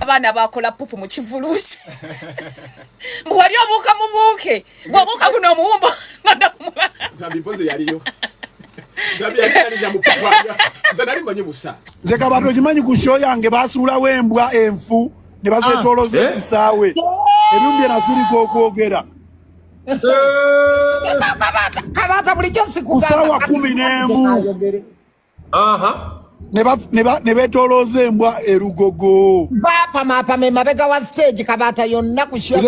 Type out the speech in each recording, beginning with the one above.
abana bakola pupu mu kivulusi mwali obuuka mubuuke bwobuuka guno omuwumbo nada kumula ntambipoze yaliyo ntabyali nyamukupanga zanali manyi musa nze kabato kimanyi ku show yange basuulawo embwa enfu ne bazetoloza ekisaawe ebyumbye nasirika okwogera kabata bulijjo kusaawa 11 ne betoloza embwa erugogo bapamapama emabega wa stage kabata yonna ku show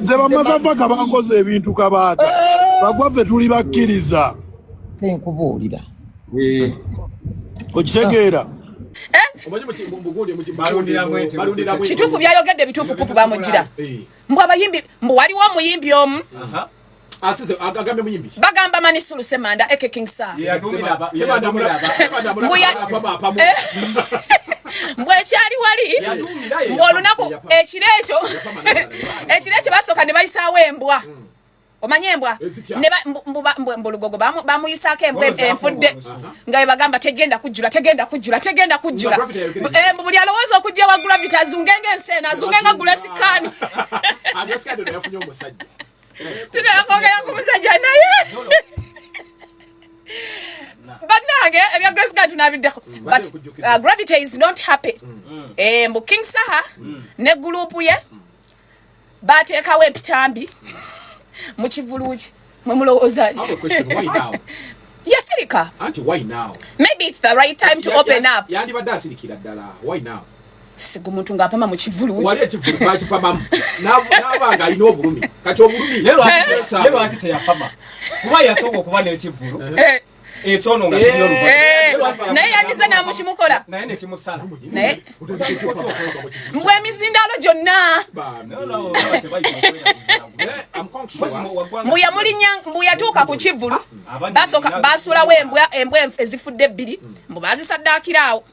nze bamasafa kabankoze ebintu kabata bagwaffe tuli bakkiriza nkubuulira okitegeera kituufu byayogedde bituufu pupu bamugira mbu abayimbi mbu waliwo omuyimbi omu bagamba Manisulu Semanda eke King Sir mbu ekyali wali mbu olunaku ekiro ekyo basooka ne bayisaawo embwa omanye embwa mbu lugogo bamuyisaako embwa enfudde nga bagamba tegenda kujjula mbu buli alowooza okujja wa Gravity azungenga enseena azungenga Gulasikani tugenda kwogera ku musajja naye bannange ebya Gulasikani tunabiddeko but Gravity is not happy mbu King Saha ne gurupu ye bateekawo epitambi mu kivuluki mwe mulowooza yasirika why now maybe it's the right time to open up yandibadde asirikira ddala why now sigu muntu ng'apama mu kivuluki wali ekivulu bakipamamu n'abanga alina obulumi kati obulumi lero ati teyapama kuba yasooka okuba n'ekivulu ekyono nga naye yandize namukimukola naye nekimusala naye mbwe emizindalo gyonna mbu yatuuka ku kivulu basuulawo embwa ezifudde 2 mbu bazisaddaakiraawo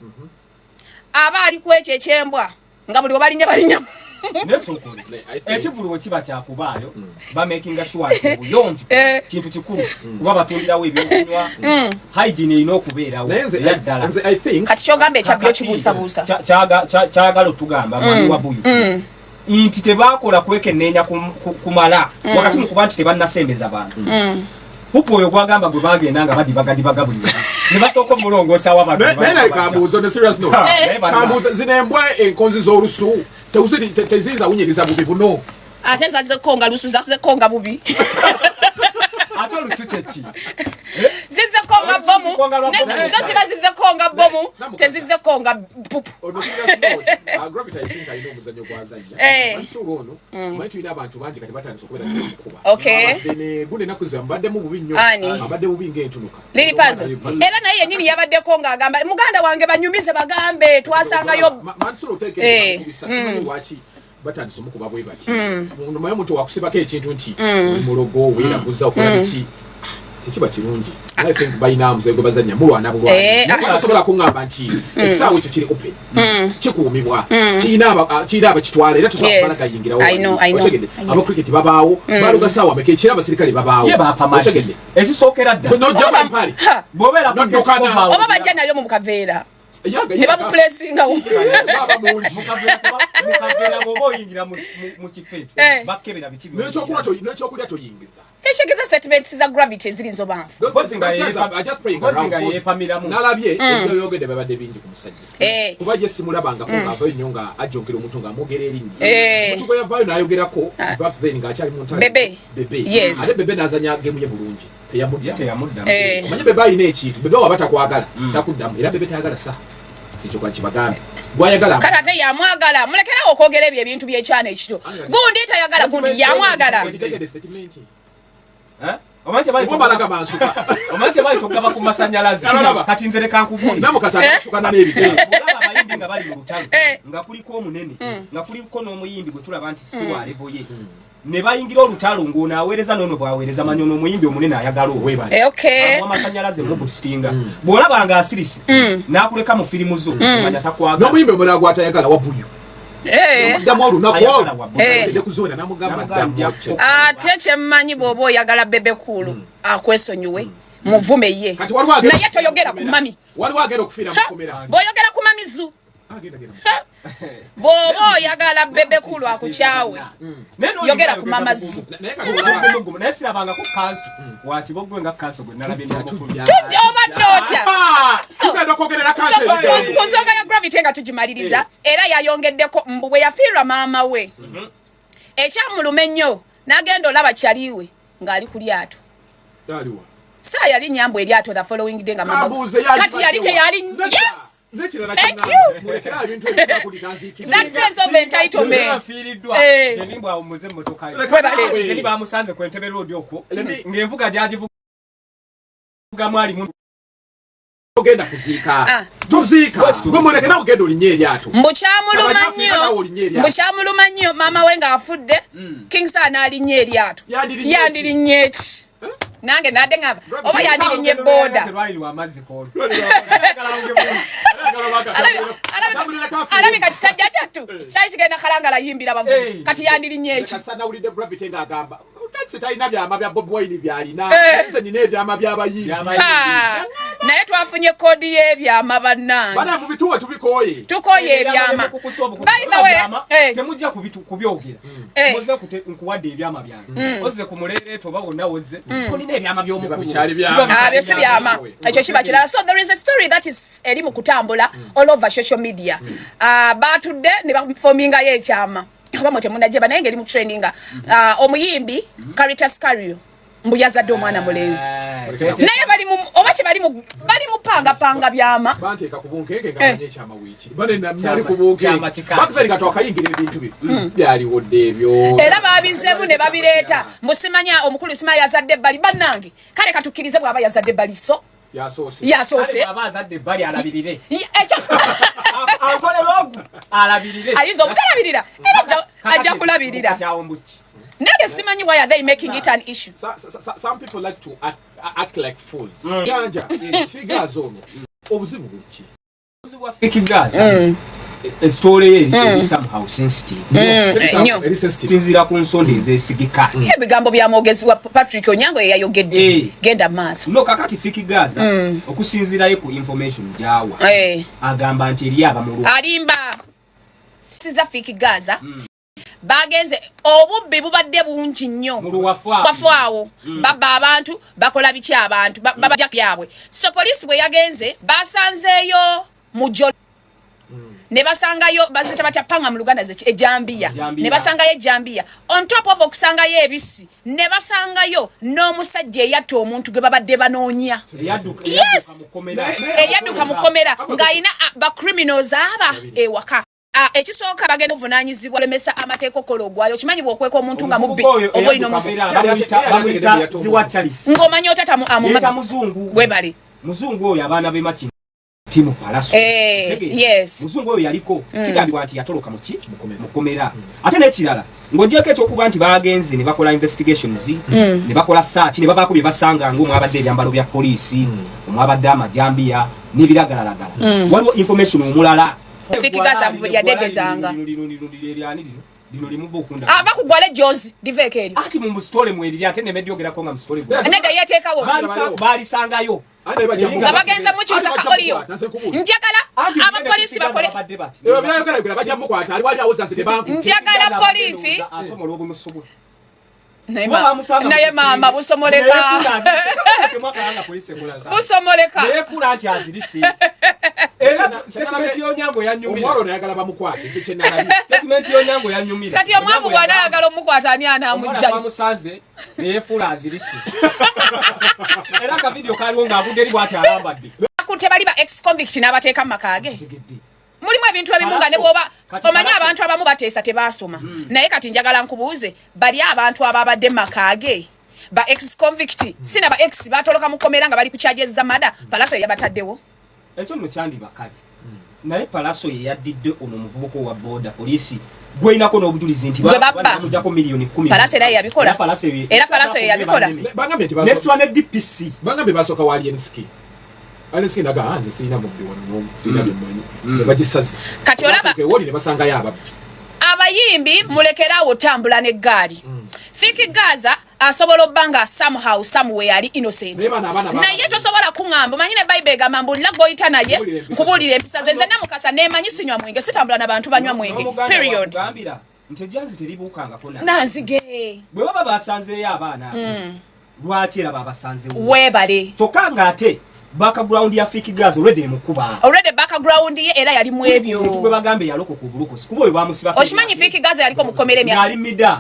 aba ali ku ekyo ekyembwa nga buli webalinya ekivulu wekiba kyakubaayo bamakinga sure buyonjo kintu kikulu kuba batundirawo ebyokunywa hygiene erina okubeerawo yaddala kati kyogamba ekyabyo kibuusabuusa kyagala otugamba mwami wa buyu nti tebakola kwekenneenya kumala wakati mukuba nti tebannasembeza bantu pupu oyo gwagamba gwe bagenda nga badibaga buli ne basooka omulongoosa w'abantu kambuuzo ne serious no kambuuzo zino embwa enkonzi z'olusu teziza wunyiriza bubi buno ate zazekonga lusu zazekonga bubi ate olusu kyeki zizekonga bomu zo ziba zizekonga bomu tezizekonga pupu Gravity I think ayina omuzannyo gwazannya Manisulu ono manyi tulina abantu bangi kati batandise okubeera n'okukuba ne gune naku zambadde mu bubi nnyo abadde bubi ng'entunuka liri pazo era naye yennyini yabaddeko ng'agamba muganda wange banyumize bagambe twasangayo Manisulu oteekera kubisa simanyi lwaki batandise omukuba bwe bati naye omuntu wakusibako ekintu nti mulogo weeraguza okola biki tekiba kirungi I think bayina muzego bazanya mulwana bulwana asobola kuŋŋamba nti ekisaawe ekyo kiri open kikuumibwa kirina abakitwala era tosobola kubala gayingirawo otegedde abacricket babaawo baluga saawa meka ekira abasirikale babaawo otegedde ekisookera dda nojjaba empale bw'obeera oba bajja nayo mu kaveera ne bamupulesingawo mukaveera bw'oba oyingira mu kifo ekyo bakkebera biki n'ekyokulya toyingiza tekigeza statements za Gravity ezirinzo banfu bozinga yeepamiramu nalabye ebyoyogedde babadde bingi ku musajja kuba ye simulabangako ng'avayo nnyo nga ajjonkera omuntu ng'amwogera erinnya omuntu gwe yavaayo n'ayogerako back then ng'akyali mu ntale bebe ate bebe n'azanya gemu ye bulungi teyamuddamu omanyi bebe alina ekintu bebe waba takwagala takuddamu era bebe tayagala sa ekyo kwa kibagambe gwayagala kale ate yamwagala mulekerawo okwogera ebyo ebintu byekyana ekito gundi tayagala gundi yamwagala omanyi baali togaba ku masanyalaze kati nze leka nkubuulira abayimbi nga bali mu lutalo nga kuliko omunene nga kuliko n'omuyimbi gwe tulaba nti si wa levo ye ne bayingira olutalo ng'ono aweereza n'ono bw'aweereza manyi ono omuyimbi omunene ayagala owebale amasanyalaze mubusitinga bw'olaba nga asirise n'akuleka mu firimu zo manya takwagala n'omuyimbi omulala gw'atayagala Wabuyu ate kyemmanyi bw'oba oyagala bebe kulu akwesonyiwe muvume ye naye toyogera ku mami bw'oyogera ku mami zu bobo yagala bebe kulu akukyawe yogera ku mamazi nesira banga ku kansu wakibogwe nga kansu gwe nalabye tujja obadde otya kusonga ya gravity nga tugimaliriza era yayongeddeko mbu bwe yafiirwa maama we ekyamulume nnyo n'agenda olaba kyaliwe ng'ali ku lyato saa yali nyambo eryato the following day nga mama kati yali teyali yes thank you that sense of entitlement bamusanze ku Entebbe Road okwo ng'envuga gyagivuga mwalimu ogenda kuziika tuziika gwe mulekera ogenda olinnya eryato mbukyamuluma nnyo maama we ng'afudde King Sir n'alinnya eryato yandirinnye eki nange nadde ngamba oba yandirinnye boda alabika kisajja kyattu kyali kigenda kalangala yimbira bavubi kati yandirinnye eki talina byama bya Bobi Wine byalina nze nina ebyama byabayimbi naye twafunye kodi y'ebyama bannange bana mu bituwe tukoye ebyama temujja kubyogera muze nkuwadde ebyama byange ozze ku muleereeto oba wonna wozze olina ebyama by'omukulu byo si byama ekyo kiba kirala. So there is a story that is eri mu kutambula all over social media batudde ne bafomingayo ekyama oba mote munajeba naye ngeri mu traininga omuyimbi Caritas Cario mbu yazadde omwana mulenzi naye bali mu panga byama banteeka ku bunkenge nga banye ekyama wiiki bane namyali ku bunkenge bakuzali gato akayingira ebintu bye byaliwodde ebyo era babizeemu ne babireeta musimanya omukulu simanya yazadde bali bannange kale katukkirize bw'aba yazadde bali so yasoose abazadde bali alabirire ekyo akole logu alabirire ayizo obutalabirira era ajja kulabirira nange simanyi why are they making it an issue. Some people like to act like fools. Ganja figures ono obuzibu buki obuzibu figures a story is somehow sensitive tinzira ku nsonda ezesigika ebigambo bya mwogezi wa Patrick Onyango yayogedde genda maaso no kakati figures okusinzirayo ku information gyawa agamba nti eri abamulu alimba siza figures bagenze obubbi bubadde bungi nnyo wafaawo babba abantu bakola biki abantu babajja byabwe so police bwe yagenze basanzeeyo mujo ne basangayo bazita batapanga mu Luganda ejambiya ne basangayo ejambiya on top of okusangayo ebisi ne basangayo n'omusajja eyatta omuntu gwe babadde banoonya eyadduka mukomera ng'ayina ba criminals aba ewaka ekisooka bagenda ovunanyizibwa lemesa amateeko kologwayo kimanyi bwokweka omuntu nga mubbi oboino ng'omanyi otata muzungu webali muzungu oyo abaana b'emaki timu palaso yes muzungu oyo yaliko kigambibwa nti yatoloka mukomera ate n'ekirala ng'ogyeko ekyokuba nti bagenze ne bakola investigations ne bakola search ne babaako bye basanga ng'omwabadde ebyambalo bya poliisi omwabadde amajambiya n'ebiragalalagala waliwo information omulala fikigaza yadedezanga lino limuva okunda bakugwale jozi diveke eri ati mu story mweri ate ne medyogerako nga mu story neda yeteekawo balisangayo nga bagenza mukyusa kaoliyo njagala abapoliisi bakole njagala poliisi naye maama busomoleka busomoleka nefula nti azirisi era statement y'Onyango yanyumira omwalo nayagala bamukwate nze kyenalabye statement y'Onyango yanyumira kati omwavu bw'anayagala omukwata ani anaamujja bamusanze nefula azirisi era ka video kaliwo ng'avudde eri bw'ati alambadde akutte bali ba ex convict n'abateeka mu maka ge mulimu ebintu ebimu nga ne bw'oba omanyi abantu abamu bateesa tebaasoma naye kati njagala nkubuuze bali abantu ababadde maka ge ba ex convict sina ba ex batoloka mukomera nga bali kukyajeza mada palaso yabataddewo ekyo mukyandi bakali naye palaso yaddidde ono muvubuko wa boda poliisi gweinako n'obujulizi nti bamujjako miliyoni 10 palaso era yabikola era palaso yabikola next ne DPC bangambe basooka wa Alienski naga hanze sina mubbi wano sina bimmanyi bagisazi kati olaba woli ne basanga yaba abayimbi mulekerawo tambula n'eggaali Fiki Gaza asobola obanga somehow somewhere ali innocent naye tosobola kuŋŋamba manyine Bible egamba mbulira goyita naye nkubulira empisa ze nze namukasa nemanyi sinywa mwenge sitambula n'abantu banywa mwenge period ntejanzi teribuukanga kona nanzige bwe baba basanzeeyo abaana lwaki era babasanzeewo weebale kyokka ng'ate background ya Fiki Girls already background ye era yali mu ebyo tugwe bagambe yalokoka obulukosi kuba bwe bamusiba oshimanyi Fiki Girls yaliko mukomere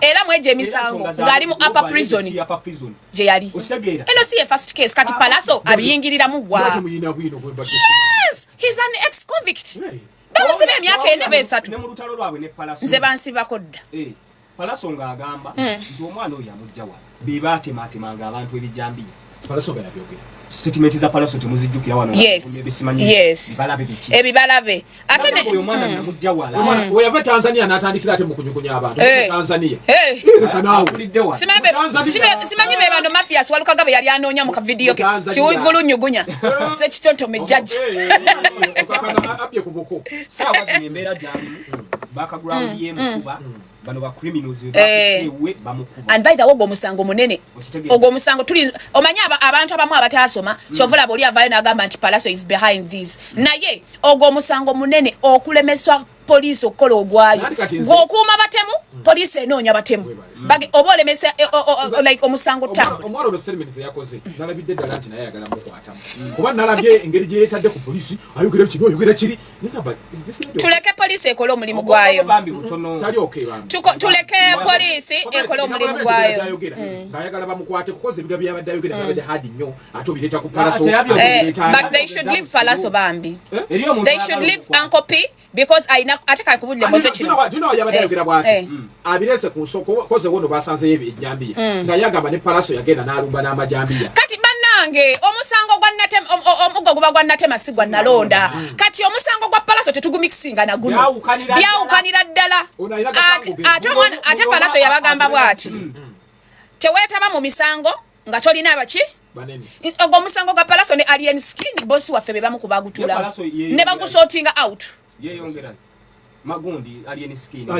era mweje emisango ngali mu upper prison je yali okitegeera eno si ye first case kati Palaso abiyingirira mu gwa yes he's an ex convict bamusiba emyaka ene besatu ne mu lutalo lwabwe ne Palaso nze bansibako dda Palaso ng'agamba nti omwana oyo amujjawa be baatemaatemanga abantu ebijambiya Palaso byabyogera statement za Palaso temuzijjukira wano yes ebibalabe ate ne oyo mwana namujja wala we yava Tanzania n'atandikira ate mu kunyukunya abantu Tanzania simanyi be bano mafias walukaga be yali anoonya mu kavidiyo ke kiwigulu nyugunya se kitontome judge abye ku buko sawa zimembeera jamu background ye mukuba bano ba criminals we bamukuba and by the way omusango munene omusango tuli omanya abantu abamu abatasoma kyovula boli avayo n'agamba nti Palaso is behind this naye omusango munene okulemeswa police okola ogwayo gokuuma batemu police enoonya batemu bage obolemesa like omusango ta omwalo no settlements yakoze nalabidde ddala nti naye ayagala mukwatamu kuba nalabye engeri gye yeetadde ku police ayogera kino ayogera kiri tuleke police ekola omulimu gwayo tali okay bambi tuleke police ekola omulimu gwayo ng'ayagala bamukwate kukoza ebiga byabadde ayogera byabadde hadi nnyo ate obireeta ku Palaso but they should leave Palaso bambi they should leave Uncle P because ataka kubulira moze kino dino yabadde ayogera bwati abirese ku nsoko koze wono basanze ebijambiya nga yagamba ne Palaso yagenda n'alumba n'amajambiya kati bannange omusango gwa Natem omuggo guba gwa Natem sigwa nalonda kati omusango gwa Palaso tetugumixinga na guno byawukanira ddala ate Palaso yabagamba bwati teweetaba mu misango nga tolina abaki ogwo omusango gwa Palaso ne alien skin bosi waffe be bamukubagutula ne bagusootinga out yeyongera magundi alien skin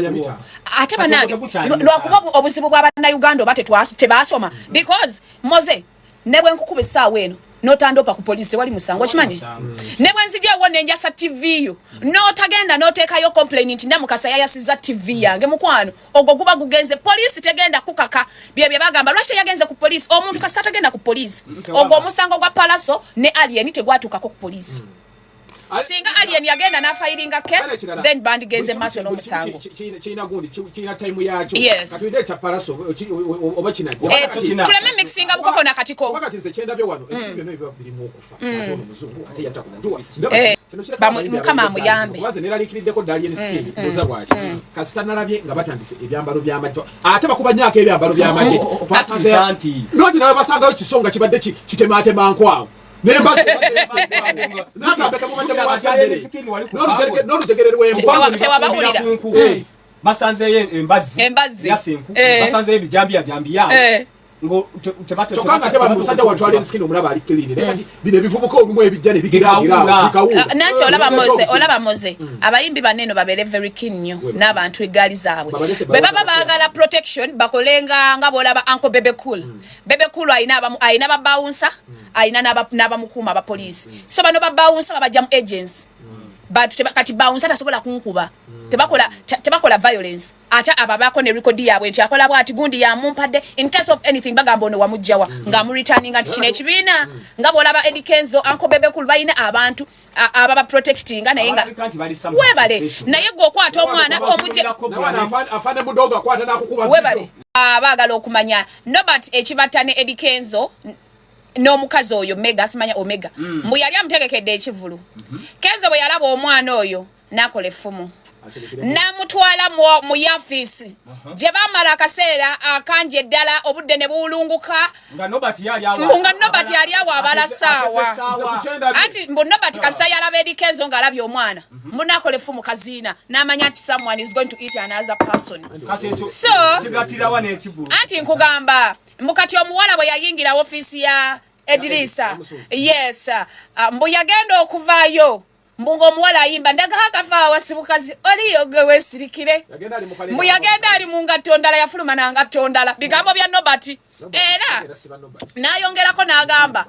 ate banange lwakuba obuzibu bw'Abannayuganda oba tebasoma because moze ne bwe nkukuba essaawa eno n'otandopa ku police tewali musango kimanyi ne bwe nzijeewo nenjasa TV yo n'otagenda n'oteekayo complaint nti Namukasa yayasizza TV yange mukwano ogwo guba gugenze police tegenda kukaka bye bagamba lwaki teyagenze ku police omuntu kasa tagenda ku police ogwo omusango gwa Palaso ne alien tegwatukako ku police singa alien yagenda na filing a case then band genze maso no musango china gundi china time yacho katwide cha Palaso oba china tuleme mixing bukoko na katiko wakati ze chenda byo wano ebyo no birimu okufa tato muzungu ate yatakundwa mukama amuyambe waze neralikirideko alien skin muza bwachi kasita nalabye nga batandise ebyambalo by'amajjo ate bakubanyaka ebyambalo by'amajjo pasanti noti nawe basanga kisonga kibadde kitemate mankwawo basanzeyo embazzi yasenku basanzeyo ebijambiya ngo tokanga teba musajja watwale skin omulaba ali clean nekati bine bivubuka olumu ebijjane bigiragira bikawuula nanti olaba moze abayimbi baneno babere very keen nnyo n'abantu egaali zaabwe bwe baba baagala protection bakolenga nga bolaba Uncle Bebe Cool ayina babouncer ayina n'abamukuuma aba police so bano babouncer babajja mu agents but kati bouncer tasobola kunkuba tebakola violence ate ababako ne record yabwe nti akola bwati gundi ya mumpadde in case of anything bagamba ono wamujjawa nga mu returning nti kino ekibiina nga bolaba Eddie Kenzo Uncle Bebe Cool bayina abantu ababa protecting naye nga webale naye gwe okwata omwana omujje afane mudoga kwata nakukuba webale abagala okumanya Nobert ekibatane Eddie Kenzo n'omukazi oyo Mega simanya Omega mbu yali amutegekedde ekivulu Kenzo bwe yalaba omwana oyo nakola effumu namutwala mu yafisi gye bamala akaseera akanje eddala obudde ne buwulunguka nga Nobert yali awo abala ssaawa anti mbu Nobert kasa yalaba Eddie Kenzo ng'alabye omwana mbu nakola effumu kaziina n'amanya nti someone is going to eat another person so anti nkugamba mbu kati omuwala bwe yayingira ofiisi ya Edrisa yes mbu yagenda okuvaayo mbungo omuwala ayimba ndagaha kafa wasibukazi oliyo gwe wesirikire mbu yagenda ali mu ngatto ndala yafuluma na ngatto ndala bigambo bya Nobert era nayongerako n'agamba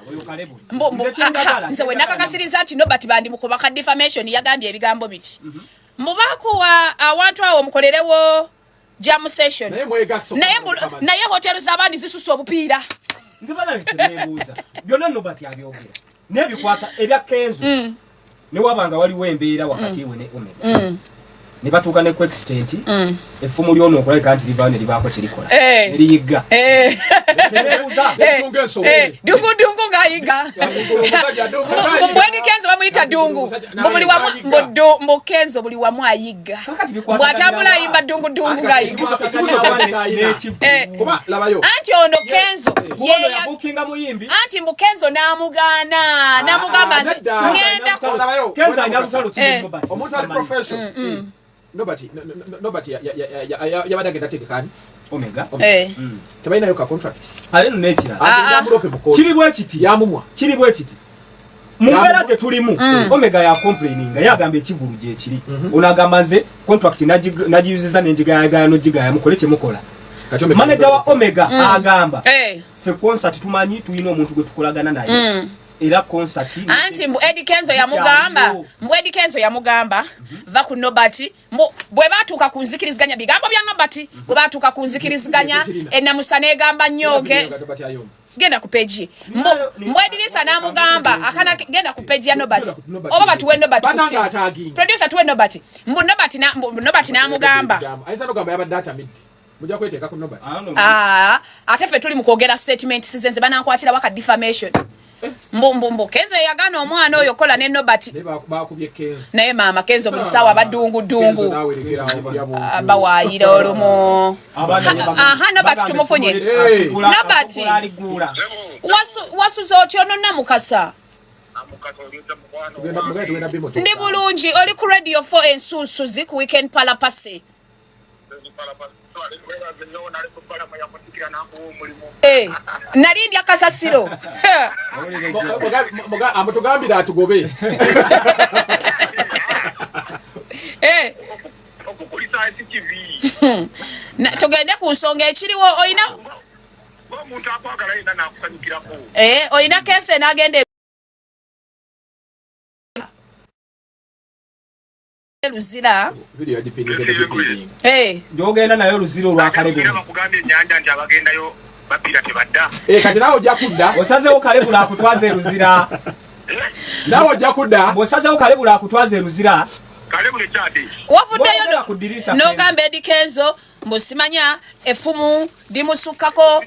nze we nakakasiriza nti Nobert bandimukuba ka defamation yagambye ebigambo biti mubakuwa awantu awo mukolerewo jam session naye hotelu z'abandi zisusa obupiira nze bana ntebuuza byonna Nobert yabyogera n'ebikwata ebya Kenzo ne wabanga waliwo embeera wakati we ne Omega ne batuuka ne extent effumu ly'ono okulabika nti livaayo ne libaako kirikola eriyigga dungu ng'ayigga mbweni Kenzo bamuyita dungu mu Kenzo buli wamu ayigga bw'atambula ayimba dungu ng'ayigga anti ono Kenzo anti mbu Kenzo n'amugamba nze ngenda Kenzo alina lutalo kiri omuntu ali profession Nobert yabadde agenda tekekani Omega tebalinayo ka contract ale no nekira kiri bwe kiti mumbeera gye tulimu Omega ya complaininga yagamba ekivulu gye kiri onagamba nze contract nagiyuziza n'enjigayagaya n'ogigaya mukole kye mukola manager wa Omega agamba fe concert tumanyi tuyina omuntu gwe tukolagana naye era concert anti mbu Eddie Kenzo yamugamba va ku Nobert bwe batuuka kunzikiriziganya bigambo bya Nobert bwe batuuka kunzikiriziganya enamusa negamba nyoge genda ku page mbwedirisa namugamba akana genda ku page ya Nobert oba batuwe Nobert producer tuwe Nobert Nobert namugamba ayinza nogamba yaba data mid mujja kweteeka ku Nobert ate ffe tuli mu kwogera statement sizenze banankwatira waka defamation Mbombo Kenzo yagana omwana oyo kola ne Nobert bakubye Kenzo naye mama Kenzo buli sawa badungu bawayira olumo Nobert tumufunye Nobert wasuza otyo nonna mukasa ndi bulungi oli ku radio 4 ensusuzi ku weekend palapase nalindya kasasiro amutugambira atugobe tugende ku nsonga ekiriwo oyina kese nagende luzira njogenda nayo luzira olwakalebe kati nawe ojja kudda osazeewo kalebula akutwaza eruzira nawe ojja kudda bw'osazeewo kalebula akutwaza eruzira wavuddeyo n'ogamba Eddie Kenzo musimanya effumu limusukkako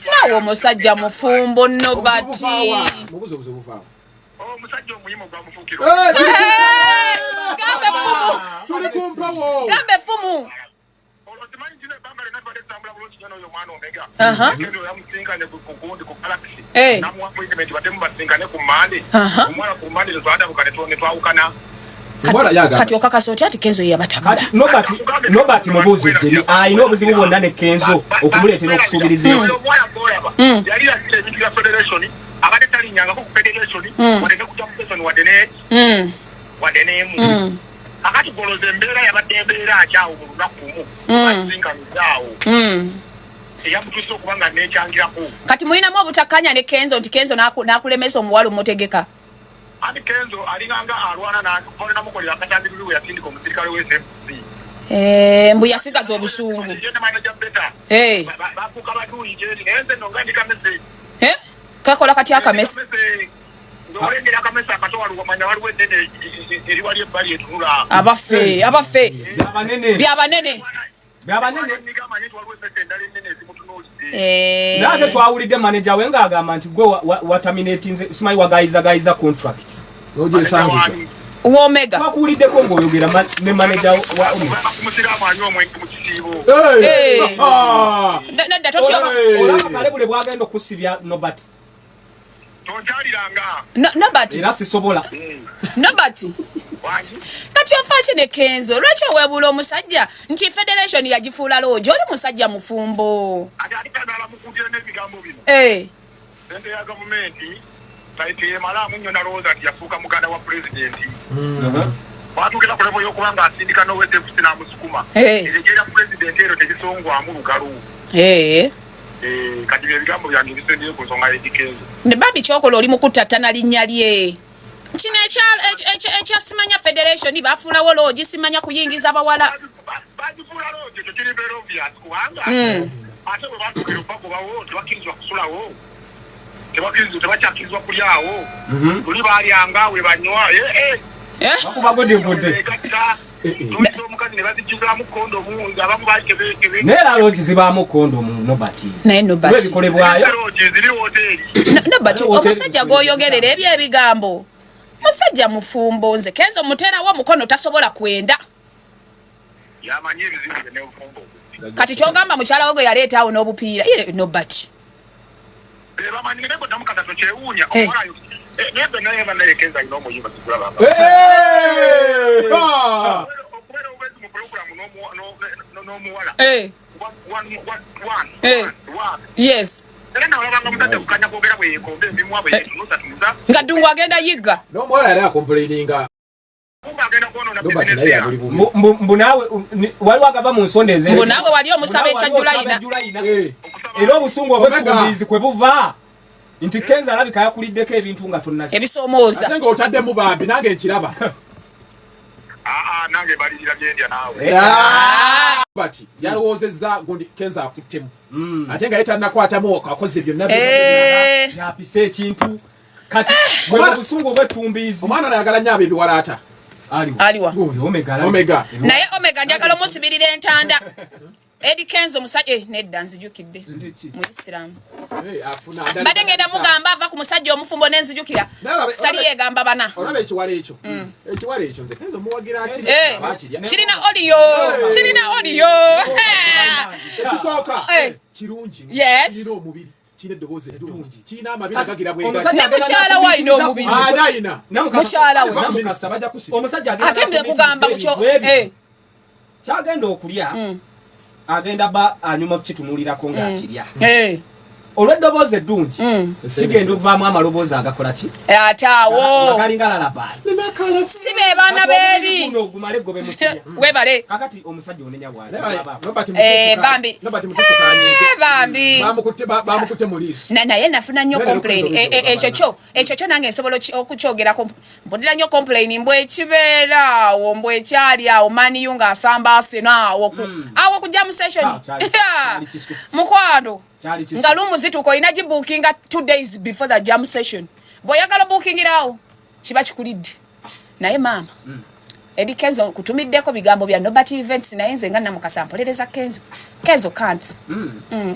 nawe omusajja mufumbo Nobert gambe effumu kati okakasa otya ati Kenzo yabatambula Nobert mubuuzi ejjeri ayina obuzibu bwonna ne Kenzo okumuleetera okusuubiriza ekyo akati goloze embeera yabadde embeera akyawo mu lunaku lumu asinkanizaawo eyamutuse okuba nga nekyangirako kati mulinamu obutakkanya ne Kenzo nti Kenzo n'akulemesa omuwala omutegeka ati Kenzo alinganga alwana namukolera akatandikiro we yasindika omusirikale w'SFC mbu yasigaza obusungu bakuka baduuyi gyeri naye nze nonga ndika message kakola katya akamesa olengera akamesa akato waliwamanya waliwo ennene eriwali ebbali etunula abafe byabanene naate twawulidde manager we ng'agamba nti gwe wataminatinze simanyi wagayiza contract Omega twakuwuliddeko ng'oyogera ne manager wa kumusiraamu anywa omwenge mu kisiibo nedda totyo olaba kalebule bwagenda okusibya Nobert Nobert era sisobola Nobert kati ofaaki ne Kenzo lwaki oweebula omusajja nti federation yagifuula loojo oli musajja mufumbo sente ya gavumenti saiti yemalaamu nnyo nalowooza nti yafuuka muganda wa pulezidenti watuukira ku levo y'okuba ng'asindika n'owesefc n'amusukuma erejo erya pulezidenti ero terisongwamu lugalu kati ebigambo byange bisendeye ku nsonga y'Edikenzo. Ne babi kyokola oli mukuttattana linnya lye. Kino ekyasimanya federation bafuulawo loogi simanya kuyingiza abawala. Bagifuula loogi ekyo kiri very obvious kubanga ate bwe batukira okubagobawo tebakkirizibwa kusulawo. Tebakyakirizibwa kulyawo. Tuli baalyanga we banywa. Bakubagodde. Omukazi ne bazijjuzaamu kondomu abamu balikebekebe. Neera loogi zibaamu kondomu Nobati. Naye Nobati. Ebikolebwayo. Loogi ziri woteeri. Nobati omusajja gw'oyogerera ebyo ebigambo. Musajja mufumbo nze Kenzo muterawo omukono tasobola kwenda. Yamanyi ebizibu bye n'obufumbo. Kati kyogamba mukyala we gwe yaleeta awo n'obupiira. Nobati. Bamanyi ne ko tamukata kyewuunya omwalayo. Nebe naye banaye Kenzo alina omuyimba sikulaba. Okubera obwezi mu program n'omuwala. Yes. Nga Dungu agenda yigga. N'omuwala yali akomplaininga. Mbu naawe waliwo agava mu nsonda ezeezi. Mbu naawe wali omusaba ekya Julayina. Era obusungu obw'ekkuumirizi kwe buva. Nti Kenzo alabika yakuliddeko ebintu nga tonnaki. Ebisoomooza. Ate ng'otaddemu bambi nange nkiraba. Nange balirira gyendya naawe. Bati yalowoozezza gundi Kenzo akuttemu. Ate nga yetannakwatamu akoze byonna yapisa ekintu. Kati obusungu obw'ettumbiizi. Omwana nayagala nnyo abo ebiwalaata. Aliwa. Omega. Naye Omega njagala omusibirira entanda. Eddie Kenzo musajja nedda nzijukidde mu Islam. Mbadde ngenda mugamba ava ku musajja omufumbo n'enzijukira. Sali yegamba bana. Olaba ekiwala ekyo. Ekiwala ekyo nze Kenzo muwagira akiri. Kirina audio. Kirina audio. Ekisooka kirungi. Kirina omubiri. Kirina eddoboozi eddungi. Kirina amabiri agagira bwegati. Ne mukyala wa ayina omubiri. Ayina. Mukyala we. Omusajja ate nze kugamba kukyo. Kyagenda okulya. Agenda ba anyuma kukitunulirako ng'akirya. Olw'eddoboozi eddungi sigenda ovaamu amaloboozi agakola ki? Ate awo agalinga lalabaali. Si be baana beeri. Gumale gobe mu kirya. Webale. Kakati omusajja onenya bw'ati. Bambi. Bambi. Bamukutte mu liiso. Naye nafuna nnyo complain. Ekyo kyo nange nsobola okukyogerako. Mpulira nnyo complain mbwe ekibeera awo mbwe ekyali awo Maniyu ng'asamba Arsenal awo ku jam session. Mukwano. Nga lumu zituko olina gibookinga 2 days before the jam session. Bw'oyagala bookingirawo kiba kikulidde. Naye maama Eddie Kenzo kutumiddeko bigambo bya Nobati events naye nze nga namukasa mpolereza Kenzo. Kenzo can't.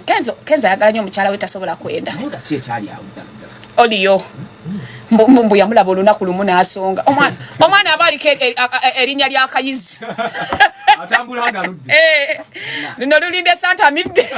Kenzo ayagala nnyo omukyala we tasobola kwenda. Naye nga ki ekyali awo ddala? Oliyo. Mbu yamulaba olunaku lumu n'asonga. Omwana aba aliko erinnya lya Kayizi. Atambula nga ludde. Luno lulinde Santa midde.